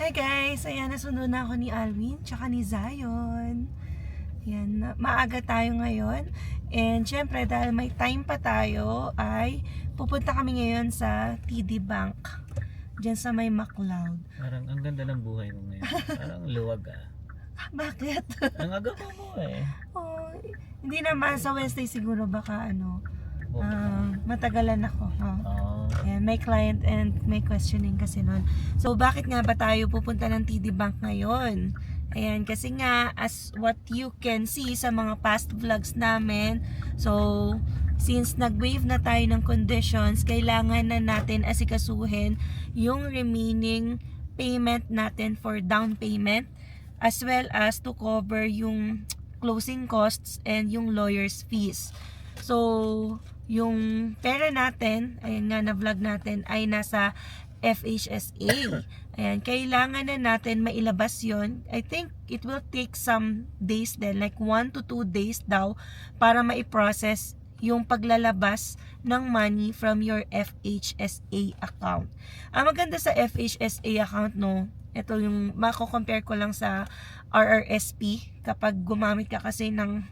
Hi guys! Ayan, nasundo na ako ni Alwin tsaka ni Zion. Ayan, maaga tayo ngayon. And syempre, dahil may time pa tayo, ay pupunta kami ngayon sa TD Bank. Diyan sa may MacLeod. Parang ang ganda ng buhay mo ngayon. Parang luwag ah. Bakit? Ang aga pa mo eh. Oh, hindi naman, sa Wednesday siguro baka Oh. matagalan ako. Oh. Ayan, may client and may questioning kasi nun. So, bakit nga ba tayo pupunta ng TD Bank ngayon? Ayan, kasi nga, as what you can see sa mga past vlogs namin, so, since nag-waive na tayo ng conditions, kailangan na natin asikasuhin yung remaining payment natin for down payment, as well as to cover yung closing costs and yung lawyer's fees. So, yung pera natin, ayan nga na vlog natin, ay nasa FHSA. Ayan, kailangan na natin mailabas yon. I think it will take some days din, like 1 to 2 days daw, para maiprocess yung paglalabas ng money from your FHSA account. Ang maganda sa FHSA account, no, ito yung mako-compare ko lang sa RRSP kapag gumamit ka kasi ng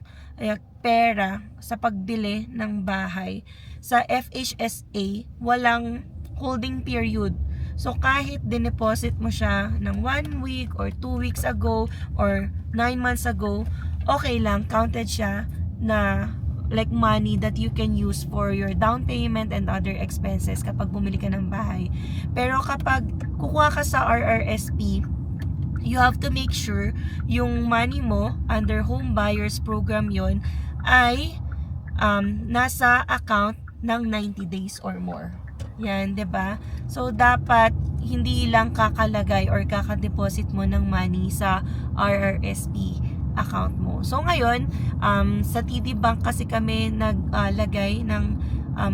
pera sa pagbili ng bahay. Sa FHSA, walang holding period. So, kahit dineposit mo siya ng 1 week or 2 weeks ago or 9 months ago, okay lang, counted siya na like money that you can use for your down payment and other expenses kapag bumili ka ng bahay. Pero kapag kukuha ka sa RRSP, you have to make sure yung money mo under home buyers program yon ay nasa account ng 90 days or more. Yan, 'di ba? So dapat hindi lang kakalagay or kakadeposit mo ng money sa RRSP account mo. So ngayon, sa TD Bank kasi kami naglagay ng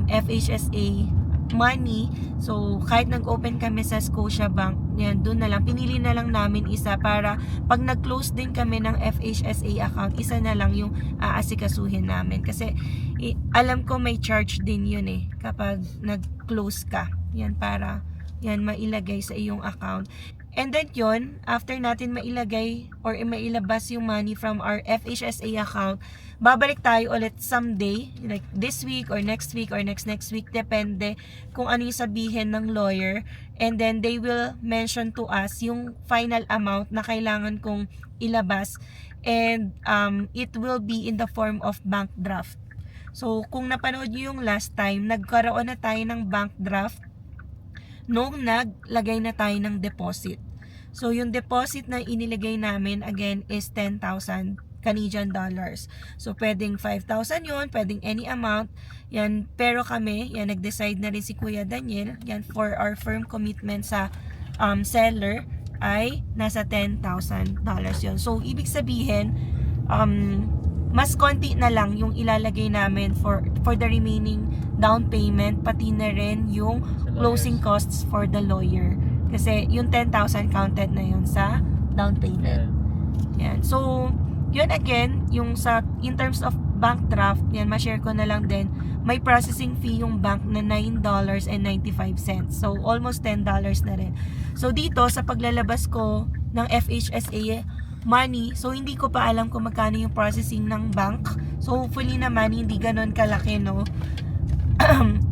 FHSA money. So, kahit nag-open kami sa Scotiabank, yan, doon na lang. Pinili na lang namin isa para pag nag-close din kami ng FHSA account, isa na lang yung aasikasuhin namin. Kasi, alam ko may charge din yun eh, kapag nag-close ka. Yan, para yan mailagay sa iyong account. And then yun, after natin mailagay or mailabas yung money from our FHSA account, babalik tayo ulit someday, like this week or next week or next week, depende kung ano yung sabihin ng lawyer. And then they will mention to us yung final amount na kailangan kong ilabas. And it will be in the form of bank draft. So kung napanood nyo yung last time, nagkaroon na tayo ng bank draft nung naglagay na tayo ng deposit. So, yung deposit na inilagay namin, again, is 10,000 Canadian dollars. So, pwedeng 5,000 yun, pwedeng any amount. Yan, pero kami, yan, nag-decide na rin si Kuya Daniel, yan, for our firm commitment sa seller, ay nasa 10,000 dollars yun. So, ibig sabihin, mas konti na lang yung ilalagay namin for the remaining down payment, pati na rin yung closing costs for the lawyer. Kasi yung 10,000 counted na yun sa down payment. Yan. So, yun again, yung in terms of bank draft, yan, ma-share ko na lang din, may processing fee yung bank na $9.95. So, almost $10 na rin. So, dito, sa paglalabas ko ng FHSA money, so hindi ko pa alam kung magkano yung processing ng bank. So, hopefully naman, hindi ganon kalaki, no?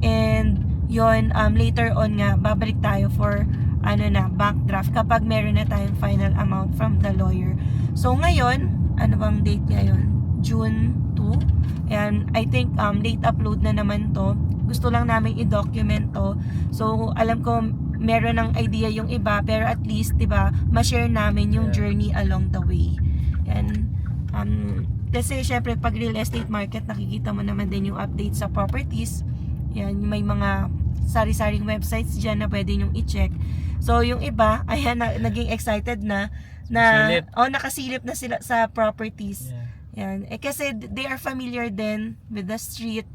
And, yun, later on nga, babalik tayo for bank draft kapag meron na tayong final amount from the lawyer. So ngayon, ano bang date ngayon? June 2. And I think late upload na naman to. Gusto lang namin i-document to. So alam ko meron ng idea yung iba, pero at least 'di ba, ma-share namin yung journey along the way. And kasi syempre pag real estate market, nakikita mo naman din yung update sa properties. Yan, may mga sari-saring websites dyan na pwede nyong i-check. So, yung iba, ayan, naging excited na nakasilip na sila sa properties. Yan. Kasi they are familiar then with the street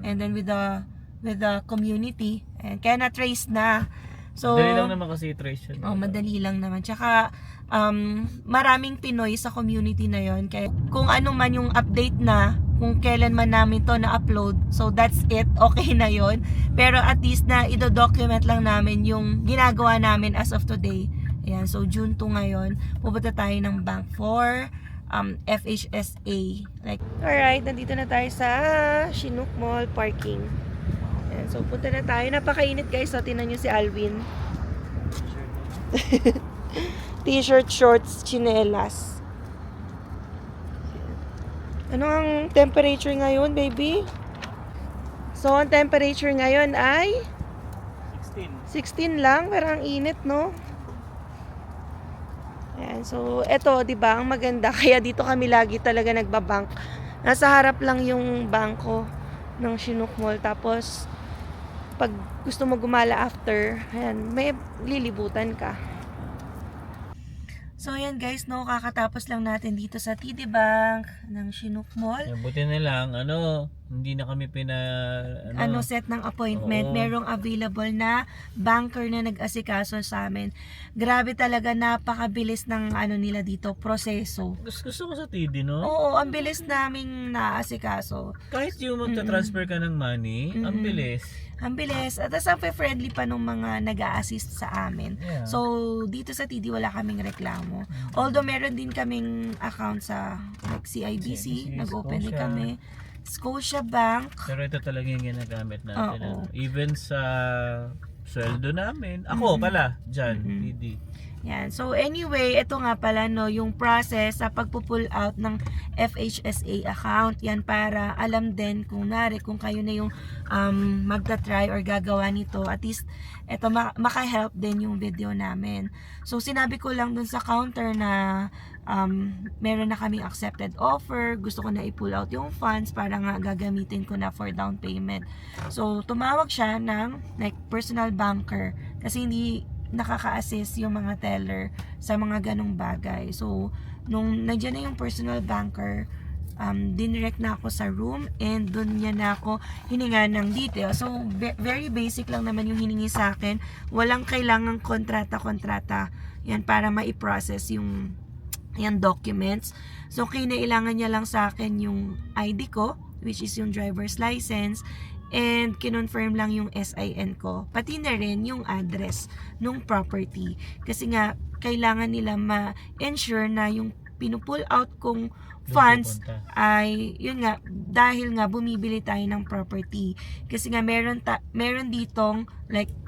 and then with the community. And kaya na-trace na. So, madali lang naman kasi i-trace yun. Madali lang naman. Tsaka, maraming Pinoy sa community na yon. Kaya kung ano man yung update na, kung kailan man namin to na-upload, so that's it, okay na yon. Pero at least na i-document lang namin yung ginagawa namin as of today. Ayan, so June 2 ngayon, pupunta tayo ng bank for FHSA. Alright, nandito na tayo sa Chinook Mall parking. Ayan, so punta na tayo. Napakainit guys, so tinan nyo si Alvin. T-shirt, shorts, chinelas. Ano ang temperature ngayon, baby? So, ang temperature ngayon ay 16 lang, pero ang init, no? Ayan, so, eto, di ba, ang maganda, kaya dito kami lagi talaga nagbabank. Nasa harap lang yung bangko ng Chinook Mall, tapos, pag gusto mo gumala after, ayan, may lilibutan ka. So, ayan guys, no, kakatapos lang natin dito sa TD Bank ng Chinook Mall. Buti na lang, hindi na kami Set ng appointment. Oo. Merong available na banker na nag-asikaso sa amin. Grabe talaga, napakabilis ng nila dito, proseso. Gusto ko sa TD, no? Oo, ang bilis naming naasikaso. Kahit yung magta-transfer ka ng money, ang bilis. Ang bilis. At ang friendly pa nung mga nag-a-assist sa amin. Yeah. So, dito sa TD wala kaming reklamo. Although meron din kaming account sa CIBC, nag-open din Scotia. kami. Scotia Bank. Pero ito talaga yung ginagamit natin. Oo. Even sa sweldo namin. Ako pala, dyan, TD. Yan. So anyway, ito nga pala no, yung process sa pagpo-pull out ng FHSA account. Yan para alam din kung kayo na yung magta-try or gagawa nito. At least ito maka-help din yung video namin. So sinabi ko lang dun sa counter na meron na kaming accepted offer. Gusto ko na i-pull out yung funds para nga gagamitin ko na for down payment. So tumawag siya ng personal banker kasi hindi nakaka-assist yung mga teller sa mga ganong bagay. So, nung nandiyan na yung personal banker, dinirect na ako sa room and dun niya na ako hininga ng details. So, very basic lang naman yung hiningi sa akin. Walang kailangang kontrata. Yan, para ma-process yung documents. So, kinailangan niya lang sa akin yung ID ko, which is yung driver's license, and kinonfirm lang yung SIN ko. Pati na rin yung address nung property. Kasi nga, kailangan nila ma-ensure na yung pinupull out kong funds ay, yun nga, dahil nga bumibili tayo ng property. Kasi nga, meron ditong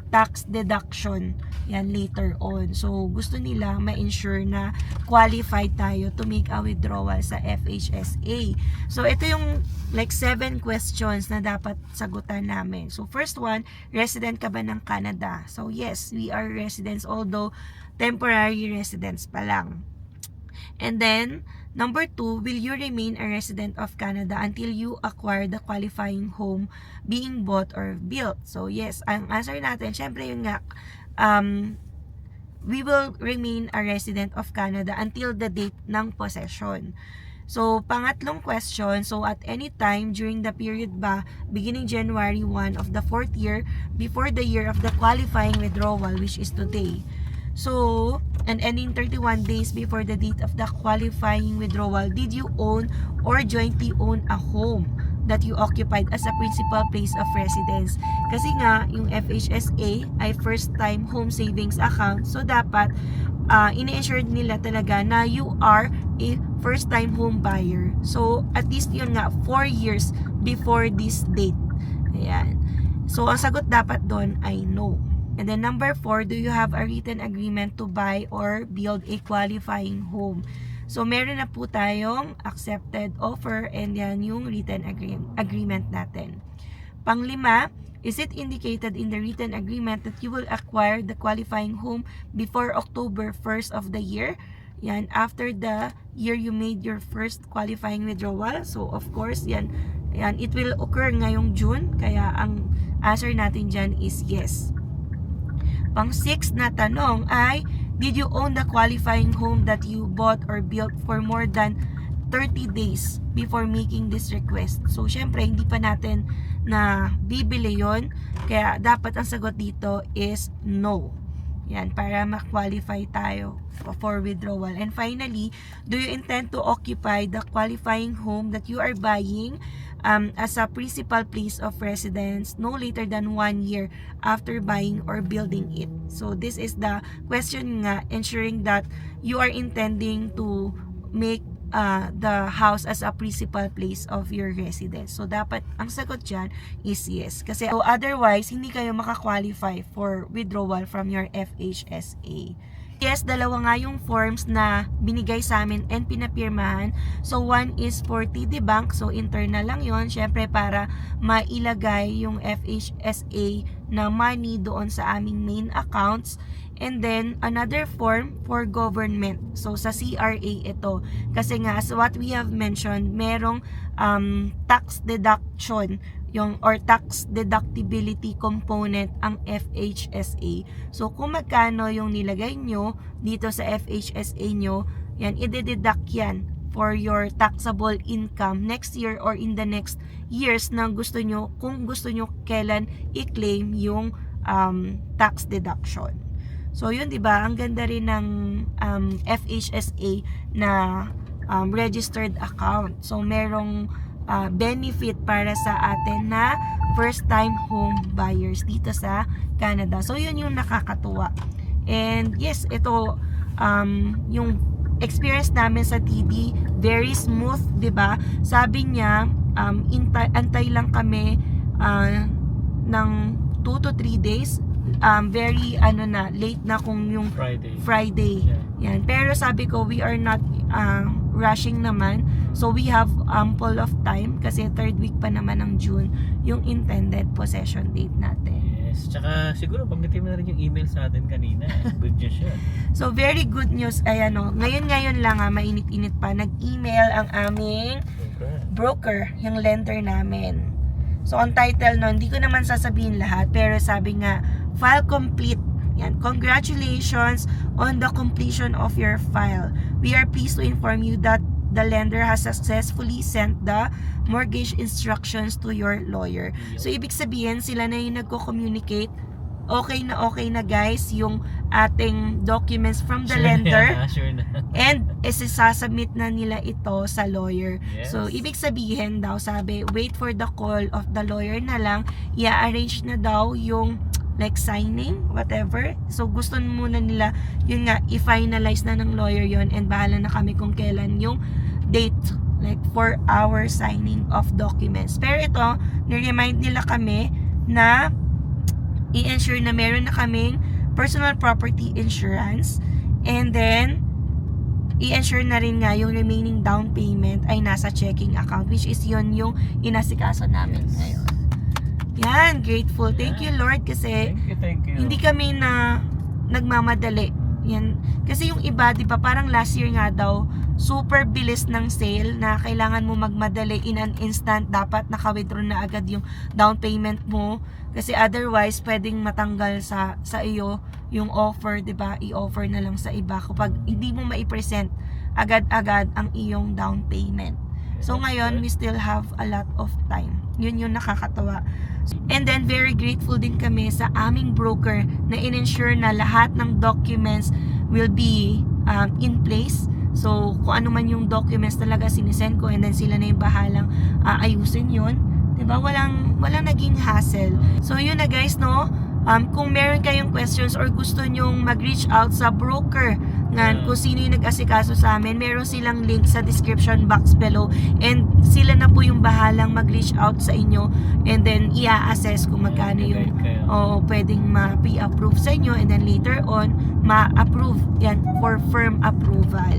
tax deduction yan later on. So, gusto nila ma-ensure na qualified tayo to make a withdrawal sa FHSA. So, ito yung 7 questions na dapat sagutan namin. So, first one, resident ka ba ng Canada? So, yes, we are residents, although temporary residents pa lang. And then, number 2, will you remain a resident of Canada until you acquire the qualifying home being bought or built? So, yes, ang answer natin, syempre yun nga, we will remain a resident of Canada until the date ng possession. So, pangatlong question, so at any time during the period ba, beginning January 1 of the 4th year, before the year of the qualifying withdrawal, which is today. So, and ending 31 days before the date of the qualifying withdrawal, did you own or jointly own a home that you occupied as a principal place of residence? Kasi nga, yung FHSA ay first time home savings account. So, dapat ina-ensure nila talaga na you are a first time home buyer. So, at least yun nga, 4 years before this date. Ayan. So, ang sagot dapat doon ay no. And then number 4, do you have a written agreement to buy or build a qualifying home? So, meron na po tayong accepted offer and yan yung written agreement natin. Panglima, is it indicated in the written agreement that you will acquire the qualifying home before October 1st of the year? Yan, after the year you made your first qualifying withdrawal. So, of course, yan it will occur ngayong June. Kaya, ang answer natin dyan is yes. Pang-6 na tanong ay, did you own the qualifying home that you bought or built for more than 30 days before making this request? So, syempre, hindi pa natin na bibili yon. Kaya, dapat ang sagot dito is no. Yan, para ma-qualify tayo for withdrawal. And finally, do you intend to occupy the qualifying home that you are buying as a principal place of residence no later than 1 year after buying or building it? So this is the question nga, ensuring that you are intending to make the house as a principal place of your residence. So dapat ang sagot dyan is yes. Kasi otherwise, hindi kayo makakwalify for withdrawal from your FHSA. Yes, dalawa nga yung forms na binigay sa amin and pinapirmahan. So, one is for TD Bank. So, internal lang yon, syempre para mailagay yung FHSA na money doon sa aming main accounts. And then, another form for government. So, sa CRA ito. Kasi nga, as what we have mentioned, merong tax deduction or tax deductibility component ang FHSA. So, kung magkano yung nilagay nyo dito sa FHSA nyo, yan, i-deduct yan for your taxable income next year or in the next years na gusto nyo, kung gusto nyo kailan i-claim yung tax deduction. So, yun, diba? Ang ganda rin ng FHSA na registered account. So, merong benefit para sa atin na first time home buyers dito sa Canada. So yun yung nakakatuwa. And yes, ito yung experience namin sa TD, very smooth, 'di ba? Sabi niya, antay lang kami ng 2 to 3 days. Very late na kung yung Friday. Yeah. Yan. Pero sabi ko, we are not rushing naman. So we have ample of time kasi 3rd week pa naman ng June yung intended possession date natin. Yes. Tsaka siguro banggitin mo na rin yung email sa atin kanina. Good news yun. So very good news. Ayan o. Ngayon lang mainit-init pa. Nag-email ang aming broker, yung lender namin. So ang title no, hindi ko naman sasabihin lahat. Pero sabi nga, file complete. Yan. Congratulations on the completion of your file. We are pleased to inform you that the lender has successfully sent the mortgage instructions to your lawyer. So, ibig sabihin, sila na yung nagko-communicate. Okay na guys, yung ating documents from the lender. Sure na. And, isasubmit na nila ito sa lawyer. Yes. So, ibig sabihin daw, sabi, wait for the call of the lawyer na lang. I-arrange na daw yung like signing, whatever. So, gusto muna nila, yun nga, i-finalize na ng lawyer yon and bahala na kami kung kailan yung date, like for our signing of documents. Pero ito, ni-remind nila kami na i-ensure na meron na kaming personal property insurance and then i-ensure na rin nga yung remaining down payment ay nasa checking account, which is yun yung inasikaso namin ngayon. Yan, grateful. Thank you Lord kasi Thank you. hindi kami na nagmamadali. Yan. Kasi yung iba, di ba, parang last year nga daw, super bilis ng sale na kailangan mo magmadali in an instant. Dapat naka-withdraw na agad yung down payment mo. Kasi otherwise, pwedeng matanggal sa iyo yung offer, di ba? I-offer na lang sa iba kapag hindi mo ma-present agad-agad ang iyong down payment. So ngayon, we still have a lot of time. Yun yung nakakatawa. And then, very grateful din kami sa aming broker na in-ensure na lahat ng documents will be in place. So, kung ano man yung documents talaga sinisend ko and then sila na yung bahalang ayusin yun. Diba? Walang naging hassle. So, yun na guys, no? Kung meron kayong questions or gusto nyong mag-reach out sa broker kung sino yung nag-asikaso sa amin, meron silang link sa description box below and sila na po yung bahalang mag-reach out sa inyo and then i-assess kung magkano yung pwedeng ma-pre-approve sa inyo and then later on ma-approve yan for firm approval.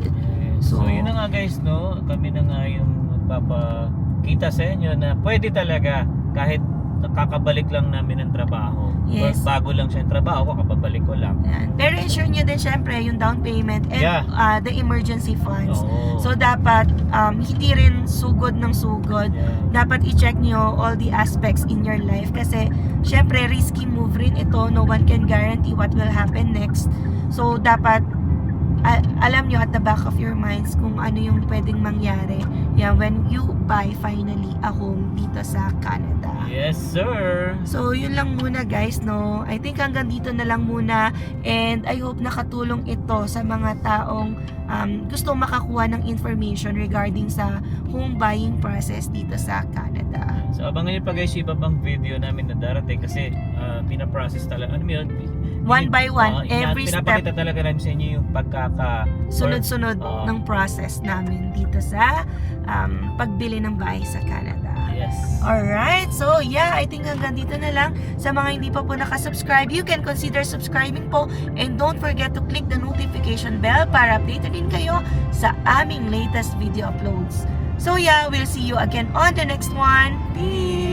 So yun na nga guys, no? Kami na nga yung magpapakita sa inyo na pwede talaga kahit nakakabalik lang namin ng trabaho. Yes. Bago lang siya yung trabaho, kakabalik ko lang. Yan. Pero ensure nyo din syempre yung down payment and the emergency funds. Oo. So dapat hindi rin sugod ng sugod. Yeah. Dapat i-check nyo all the aspects in your life kasi syempre risky move rin ito. No one can guarantee what will happen next. So dapat alam nyo at the back of your minds kung ano yung pwedeng mangyari when you buy finally a home dito sa Canada. Yes, sir. So, yun lang muna guys, no? I think hanggang dito na lang muna and I hope nakatulong ito sa mga taong gusto makakuha ng information regarding sa home buying process dito sa Canada. So abangan niyo pa guys yung iba pang video namin na darating kasi pinaprocess talaga. Ano yun? One by one, every step. Pinapakita talaga namin sa inyo yung Sunod-sunod ng process namin dito sa pagbili ng bahay sa Canada. Yes. Alright, so yeah, I think hanggang dito na lang. Sa mga hindi pa po nakasubscribe, you can consider subscribing po and don't forget to click the notification bell para updated din kayo sa aming latest video uploads. So yeah, we'll see you again on the next one. Peace!